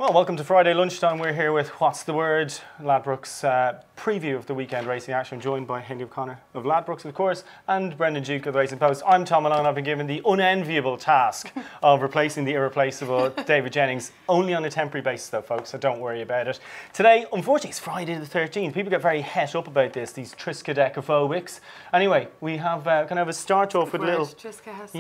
Well, welcome to Friday lunchtime. We're here with What's the Word, Ladbrokes preview of the weekend racing action. I'm joined by Henry O'Connor of Ladbrokes, of course, and Brendan Duke of the Racing Post. I'm Tom Malone. I've been given the unenviable task of replacing the irreplaceable David Jennings, only on a temporary basis though, folks, so don't worry about it. Today, unfortunately, it's Friday the 13th. People get very het up about this, these triskaidekaphobics. Anyway, we have kind of a start off with a little... Triska has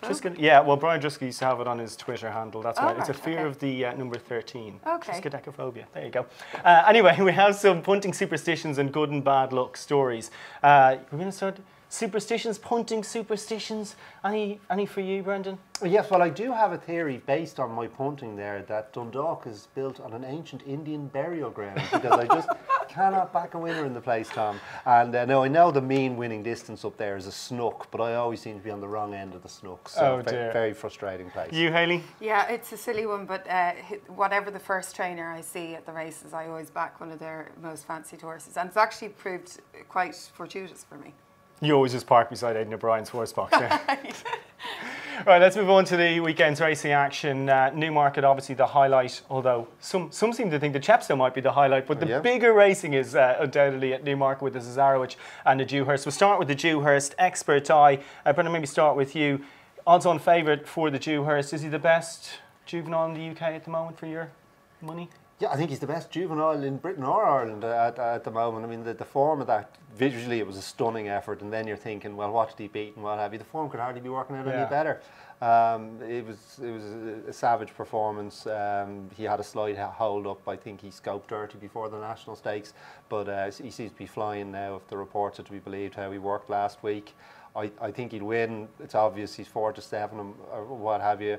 Triska, yeah, well, Brian Druska used to have it on his Twitter handle. That's why it's a fear okay. of the number 13. Okay. Triskaidekaphobia. There you go. Anyway, we have some punting superstitions and good and bad luck stories. We're going to start superstitions, punting superstitions. Any for you, Brendan? Yes, well, I do have a theory based on my punting there that Dundalk is built on an ancient Indian burial ground because I just cannot back a winner in the place, Tom. And now I know the mean winning distance up there is a snook, but I always seem to be on the wrong end of the snook. So very frustrating place. You, Hayley? Yeah, it's a silly one, but whatever the first trainer I see at the races, I always back one of their most fancied horses. And it's actually proved quite fortuitous for me. You always just park beside Aidan O'Brien's horse box, yeah. Right, let's move on to the weekend's racing action. Newmarket, obviously the highlight, although some seem to think the Chepstow might be the highlight, but the bigger racing is undoubtedly at Newmarket with the Cesarewitch and the Dewhurst. We'll start with the Dewhurst, expert eye. Brendan, maybe start with you. Odds-on favourite for the Dewhurst. Is he the best juvenile in the UK at the moment for your money? Yeah, I think he's the best juvenile in Britain or Ireland at the moment. I mean, the form of that, visually it was a stunning effort, and then you're thinking, well, what did he beat and what have you? The form could hardly be working out any better. It was a savage performance. He had a slight hold up. I think he scoped dirty before the national stakes, but he seems to be flying now, if the reports are to be believed, how he worked last week. I think he'll win. It's obvious he's 4-7 or what have you.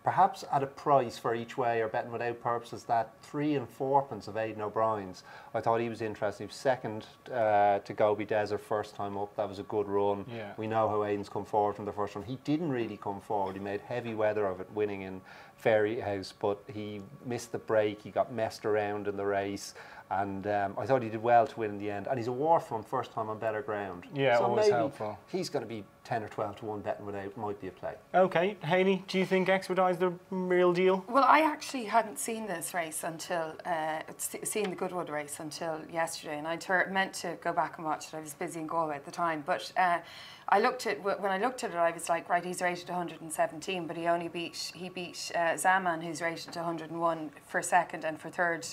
Perhaps at a price for each way or betting without purposes, that 3 and 4pence of Aidan O'Brien's. I thought he was interesting. He was second to Gobi Desert first time up. That was a good run. Yeah. We know how Aidan's come forward from the first run. He didn't really come forward. He made heavy weather of it, winning in Fairyhouse, but he missed the break. He got messed around in the race. And I thought he did well to win in the end. And he's a Wharf from first time on better ground. Yeah, so always maybe helpful. He's going to be 10 or 12 to 1 betting without, might be a play. Okay, Hayley, do you think Expert Eye is the real deal? Well, I actually hadn't seen this race until, seen the Goodwood race until yesterday. And I meant to go back and watch it. I was busy in Galway at the time. But I looked at, when I looked at it, I was like, right, he's rated 117, but he beat Zaman, who's rated 101 for second and for third.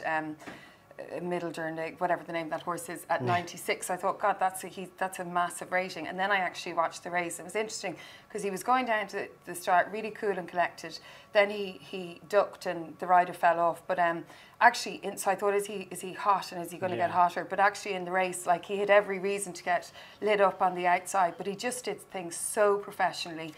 Middledurn, whatever the name of that horse is, at 96. I thought, God, that's a massive rating. And then I actually watched the race. It was interesting because he was going down to the start really cool and collected. Then he ducked and the rider fell off. But actually, so I thought, is he hot and is he going to get hotter? But actually in the race, like, he had every reason to get lit up on the outside. But he just did things so professionally.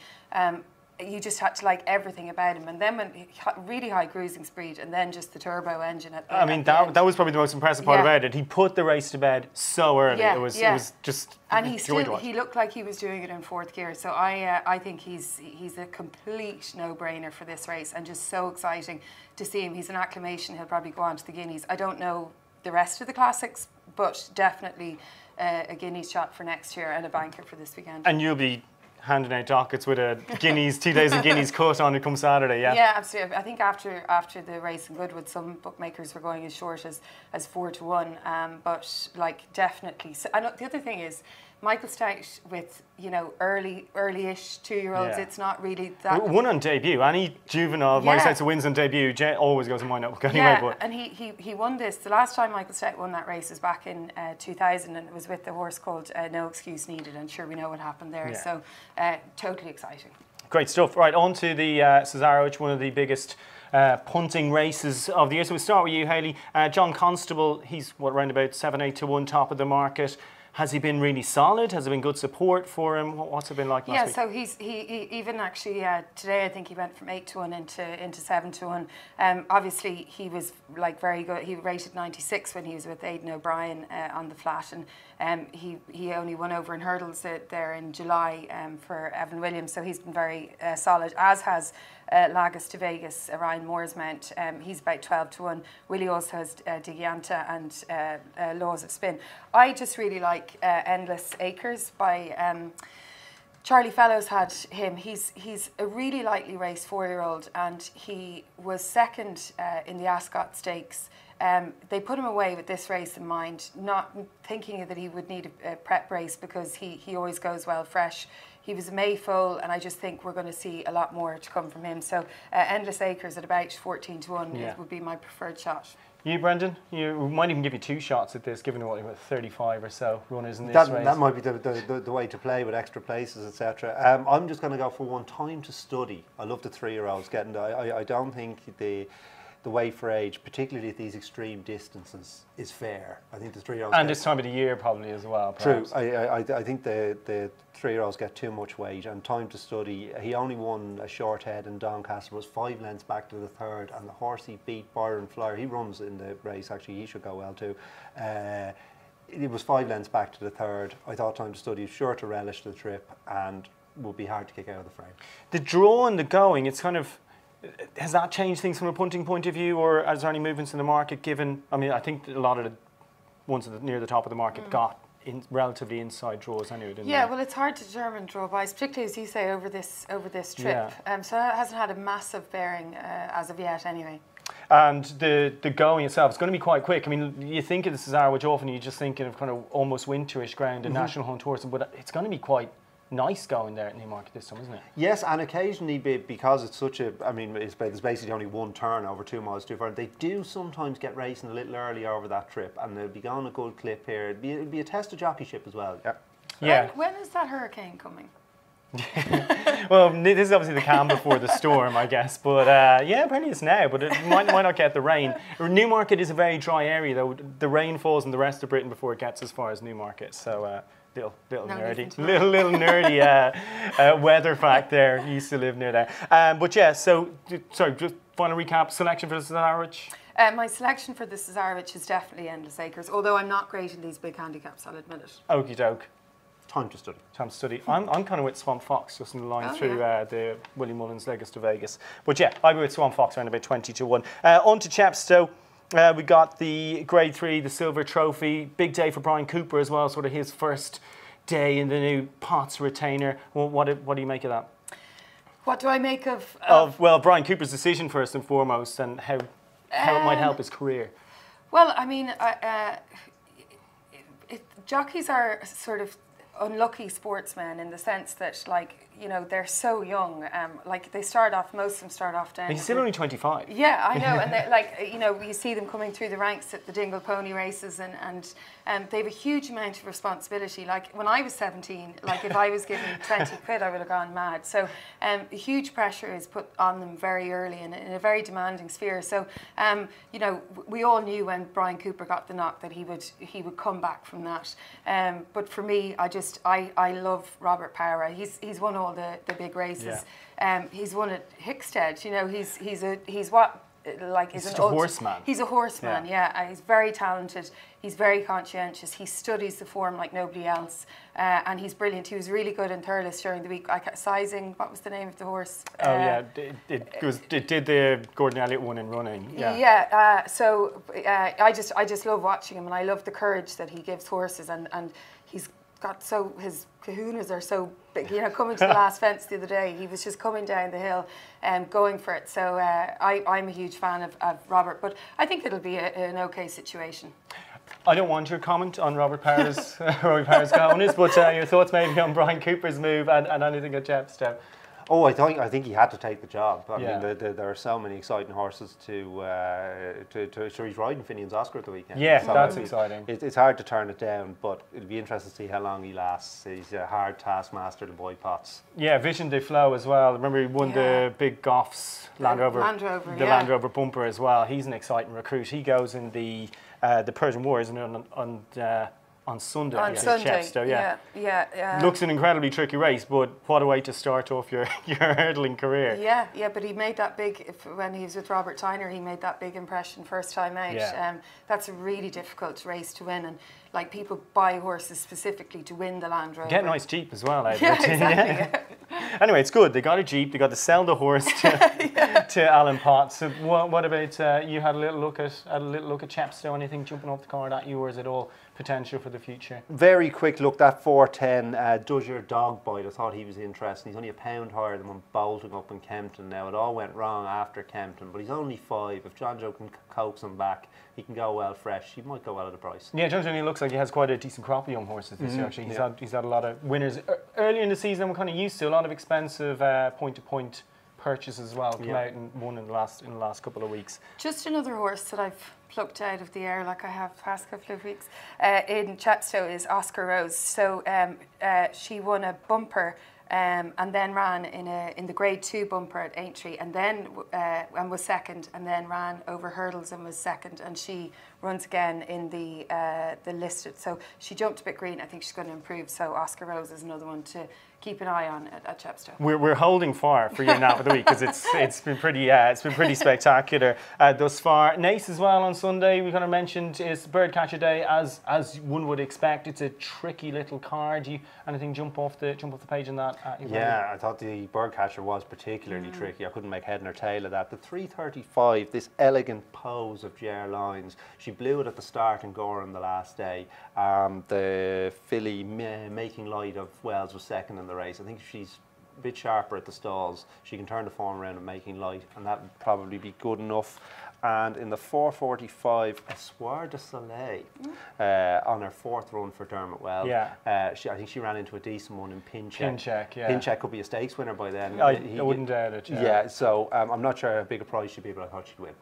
You just had to like everything about him, and then when really high cruising speed, and then just the turbo engine at the I mean, that was probably the most impressive part about it. He put the race to bed so early. It was just and he looked like he was doing it in fourth gear. So I think he's a complete no-brainer for this race, and just so exciting to see him. He's an acclamation. He'll probably go on to the Guineas. I don't know the rest of the classics, but definitely a Guineas shot for next year and a banker for this weekend. And you'll be handing out dockets with a Guineas, 2,000 Guineas cut on it come Saturday, yeah? Yeah, absolutely. I think after the race in Goodwood, some bookmakers were going as short as 4-1, but like definitely. I know the other thing is, Michael Stout with, you know, early-ish 2-year-olds, it's not really that... Won on debut. Any juvenile Michael Stout who wins on debut always goes in my notebook anyway. But. And he won this. The last time Michael Stout won that race was back in 2000, and it was with the horse called No Excuse Needed, and sure we know what happened there. Yeah. So totally exciting. Great stuff. Right, on to the Cesarewitch, one of the biggest punting races of the year. So we'll start with you, Hayley. John Constable, he's around about 7-8 to 1 top of the market. Has he been really solid? Has there been good support for him? What's it been like last week? So he even actually today I think he went from 8 to 1 into 7 to 1. Obviously he was like very good. He rated 96 when he was with Aidan O'Brien on the flat, and he only won over in hurdles there in July for Evan Williams. So he's been very solid, as has Lagos to Vegas, Ryan Moore's mount. He's about 12 to 1. Willie also has Digianta and Laws of Spin. I just really like Endless Acres by Charlie Fellows had him. He's a really lightly raced 4-year-old, and he was second in the Ascot Stakes. They put him away with this race in mind, not thinking that he would need a prep race because he always goes well fresh. He was a Mayfoal, and I just think we're going to see a lot more to come from him. So Endless Acres at about 14-1 would be my preferred shot. You, Brendan, we might even give you 2 shots at this, given what, 35 or so runners in this race. That might be the way to play with extra places, etc. I'm just going to go for one time to study. I love the 3-year-olds getting there. I don't think the way for age, particularly at these extreme distances, is fair. I think the 3-year-olds and this time of the year probably as well. Perhaps. True. I think the 3-year-olds get too much weight, and time to study. He only won a short head in Doncaster, was 5 lengths back to the third, and the horse he beat, Byron Flyer, he runs in the race actually, he should go well too. It was 5 lengths back to the third. I thought time to study was sure to relish the trip and would be hard to kick out of the frame. The draw and the going, it's kind of, has that changed things from a punting point of view, or is there any movements in the market given, I mean, I think a lot of the ones near the top of the market got relatively inside draws anyway, didn't they? Well, it's hard to determine draw buys, particularly as you say over this trip. So that hasn't had a massive bearing as of yet anyway. And the going itself, it's going to be quite quick. I mean, you think of the Cesare, which often you're just thinking of kind of almost winterish ground and National Hunt horse, but it's going to be quite nice going there at Newmarket this time, isn't it? Yes, and occasionally, because it's such a, I mean, there's basically only one turn over 2 miles too far, they do sometimes get racing a little early over that trip, and they'll be going a good clip here. It'll be a test of jockeyship as well. Yeah. When is that hurricane coming? Well, this is obviously the calm before the storm, I guess. But apparently it's now, but it might not get the rain. Newmarket is a very dry area, though. The rain falls in the rest of Britain before it gets as far as Newmarket. So little nerdy weather fact there. Used to live near there. But yeah, so sorry, just final recap. Selection for the Cesarewitch. My selection for the Cesarewitch is definitely Endless Acres, although I'm not great in these big handicaps, I'll admit it. Okie doke. Time to study. Time to study. I'm kind of with Swamp Fox, just in the line through the Willie Mullins Legas to Vegas. But yeah, I'll be with Swamp Fox around about 20-1. On to Chepstow. We got the Grade 3, the Silver Trophy. Big day for Brian Cooper as well, sort of his first day in the new Potts retainer. What do you make of that? What do I make of well, Brian Cooper's decision first and foremost, and how it might help his career. Well, I mean, jockeys are sort of unlucky sportsmen in the sense that, like, you know, they're so young. Like, they start off, most of them start off down. He's still only 25. Yeah, I know. And they, like, you know, you see them coming through the ranks at the Dingle Pony races, and they have a huge amount of responsibility. Like, when I was 17, like, if I was given 20 quid, I would have gone mad. So huge pressure is put on them very early in a very demanding sphere. So, you know, we all knew when Brian Cooper got the knock that he would come back from that. But for me, I love Robert Power. He's won all the big races. Yeah. He's won at Hickstead. You know, he's what, like, he's a horseman. He's a horseman. Yeah. He's very talented. He's very conscientious. He studies the form like nobody else, and he's brilliant. He was really good in Thurles during the week. Sizing, what was the name of the horse? It did the Gordon Elliott one in running. Yeah. Yeah. So I just love watching him, and I love the courage that he gives horses, and he's got his kahunas are so big. You know, coming to the last fence the other day, he was just coming down the hill and going for it. So I'm a huge fan of Robert, but I think it'll be an okay situation. I don't want your comment on Robert Power's cojones, but your thoughts maybe on Brian Cooper's move and anything at Chepstow. Oh, I think he had to take the job. I mean, there are so many exciting horses to he's riding Finian's Oscar at the weekend. Yeah, so that's exciting. It's hard to turn it down, but it'll be interesting to see how long he lasts. He's a hard taskmaster, the boy Potts. Yeah, Vision de Flow as well. Remember he won the big Goffs Land Rover Land Rover bumper as well. He's an exciting recruit. He goes in the Persian War, isn't it, on Sunday. On Sunday, Chepstow, yeah. Looks an incredibly tricky race, but what a way to start off your hurdling career. Yeah, but he made that big, when he was with Robert Tyner, he made that big impression first time out. Yeah. That's a really difficult race to win, and like people buy horses specifically to win the Land Rover. Get a nice Jeep as well. Yeah, exactly. Anyway, it's good. They got a Jeep. They got to sell the horse to Alan Potts. So what about you? Had a little look at Chepstow. Anything jumping off the card at you, or is it all potential for the future? Very quick look. That 410 Does Your Dog Bite? I thought he was interesting. He's only £1 higher than one bolting up in Kempton. Now it all went wrong after Kempton, but he's only 5. If John Joe can coax him back, he can go well fresh. He might go well at a price. Yeah, John Joe looks like he has quite a decent crop of young horses this year. Actually, he's had a lot of winners early in the season. We're kind of used to a lot of expensive point-to-point purchases as well. Come out and won in the last couple of weeks. Just another horse that I've plucked out of the air, like I have the past couple of weeks, in Chepstow is Oscar Rose. So she won a bumper and then ran in the Grade 2 bumper at Aintree, and then and was second, and then ran over hurdles and was second. And she runs again in the listed. So she jumped a bit green. I think she's going to improve. So Oscar Rose is another one to keep an eye on at Chepstow. We're holding fire for your nap of the week because it's been pretty spectacular thus far. Nace as well on Sunday. We kind of mentioned is Birdcatcher Day as one would expect. It's a tricky little card. Anything jump off the page on that? Yeah, I thought the Birdcatcher was particularly tricky. I couldn't make head nor tail of that. The 335, this elegant pose of Ger Lines. She blew it at the start in Gore on the last day. The filly Making Light of Wells was second in the race. I think she's a bit sharper at the stalls. She can turn the form around and Making Light, and that would probably be good enough. And in the 445, Espoir de Soleil on her 4th run for Dermot Well. Yeah. I think she ran into a decent one in Pincheck. Yeah. Pincheck could be a stakes winner by then. I wouldn't doubt it. Yeah, so I'm not sure how big a prize she'd be, but I thought she'd win.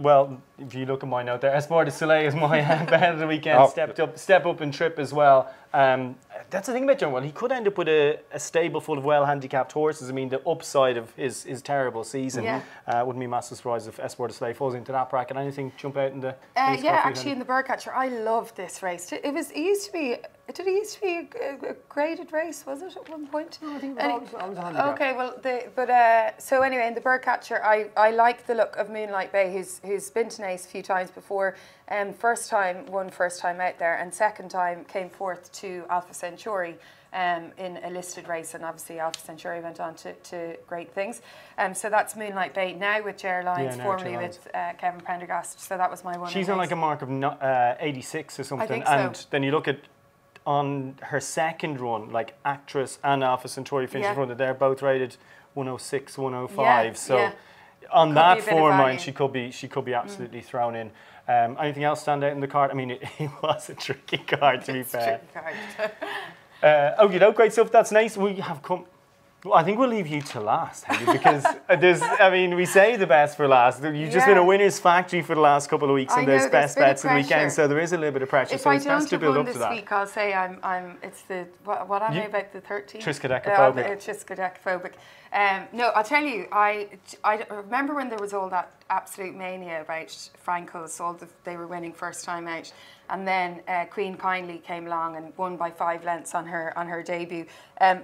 Well, if you look at my note there, Espoir de Soleil is my bet of the weekend. Step up and trip as well. That's the thing about Dermot Well. He could end up with a stable full of well-handicapped horses. I mean, the upside of his terrible season wouldn't be a massive surprise if Espoir de Soleil falls into that bracket. Anything jump out in the actually in the Birdcatcher, I love this race. It used to be a graded race, was it at one point? No, I think it was always a handicap. Okay, well, so anyway, in the Birdcatcher, I like the look of Moonlight Bay, who's been to Nace a few times before. First time out there, and second time came fourth to Alpha Centauri in a listed race, and obviously Alpha Centauri went on to great things. So that's Moonlight Bay now with Ger Lines, formerly with Kevin Prendergast. So that was my one. She's on like a mark of 86 or something, I think and so. then you look at on her second run, like Actress and Alpha Centauri finished run, they're both rated 106, 105. On that form line, she could be absolutely thrown in. Anything else stand out in the card? I mean, it was a tricky card, to be fair. Okay, great stuff. That's nice. We have come. Well, I think we'll leave you to last, Henry, because we say the best for last. You've just been a winner's factory for the last couple of weeks, and there's best bets of the weekend, so there is a little bit of pressure. If so I it's don't best to have build won up to this that. week, I'll say it's the what am I about the 13th? Triskaidekaphobic. Triskaidekaphobic. No, I'll tell you. I remember when there was all that absolute mania about Franco's. They were winning first time out, and then Queen Kindly came along and won by 5 lengths on her debut.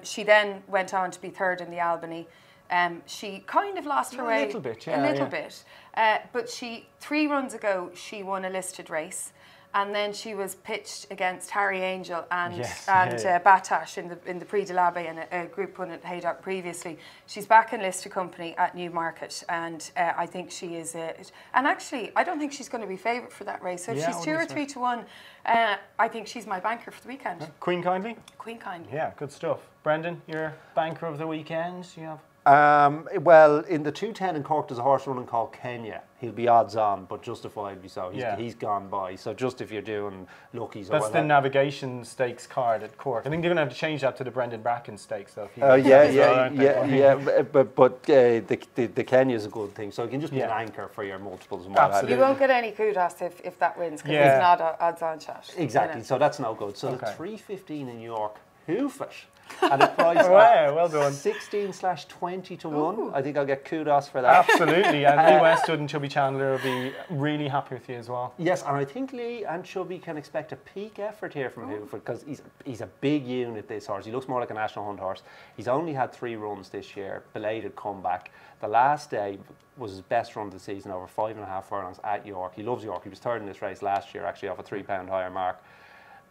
She then went on to be third in the Albany. She kind of lost her way a little bit, but 3 runs ago she won a listed race, and then she was pitched against Harry Angel and Batash in the Prix de l'Abbé and a Group 1 at Haydock previously. She's back in listed company at Newmarket, and I think she is. And actually, I don't think she's going to be favourite for that race. So if she's 2 or 3 to 1, I think she's my banker for the weekend. Queen Kindly? Queen Kindly. Yeah, good stuff. Brendan, your banker of the weekend? You have? Well, in the 210 in Cork, there's a horse running called Kenya. He'll be odds on, but justifiably so. He's gone by. So just if you're doing luckies. That's the navigation stakes card at Cork. I think they're going to have to change that to the Brendan Bracken stakes, though. But the Kenya is a good thing. So it can just be an anchor for your multiples and what have you. You won't get any kudos if that wins, because it's not odds on chat. Exactly. So that's no good. So the 315 in York, Hoof It. And a price Wow, well done. 16/20 to 1. I think I'll get kudos for that. Absolutely, and Lee Westwood and Chubby Chandler will be really happy with you as well. Yes, and I think Lee and Chubby can expect a peak effort here from Hoover, because he's a big unit, this horse. He looks more like a National Hunt horse. He's only had 3 runs this year, belated comeback. The last day was his best run of the season, over 5.5 furlongs at York. He loves York. He was third in this race last year, actually off a £3 higher mark.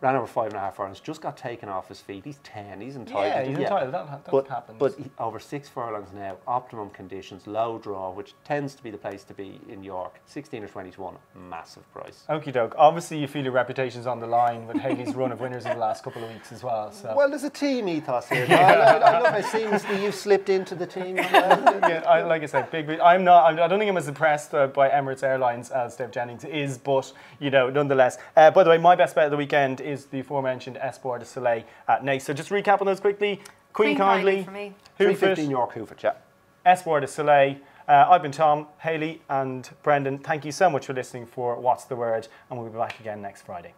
Ran over 5.5 furlongs, just got taken off his feet. He's 10, he's entitled. Yeah, he's entitled, that happens. But over 6 furlongs now, optimum conditions, low draw, which tends to be the place to be in York. 16/20 to 1, massive price. Okie doke. Obviously, you feel your reputation's on the line with Hayley's run of winners in the last couple of weeks as well. So. Well, there's a team ethos here. I love how seamlessly you've slipped into the team. Yeah, like I said, I don't think I'm as impressed by Emirates Airlines as Dave Jennings is, but nonetheless. By the way, my best bet of the weekend is the aforementioned Espoir de Soleil at Nace. So just recap on those quickly. Queen Kindly for me. 3:15 York Hoofert, yeah. Espoir de Soleil. I've been Tom, Hayley and Brendan. Thank you so much for listening for What's the Word, and we'll be back again next Friday.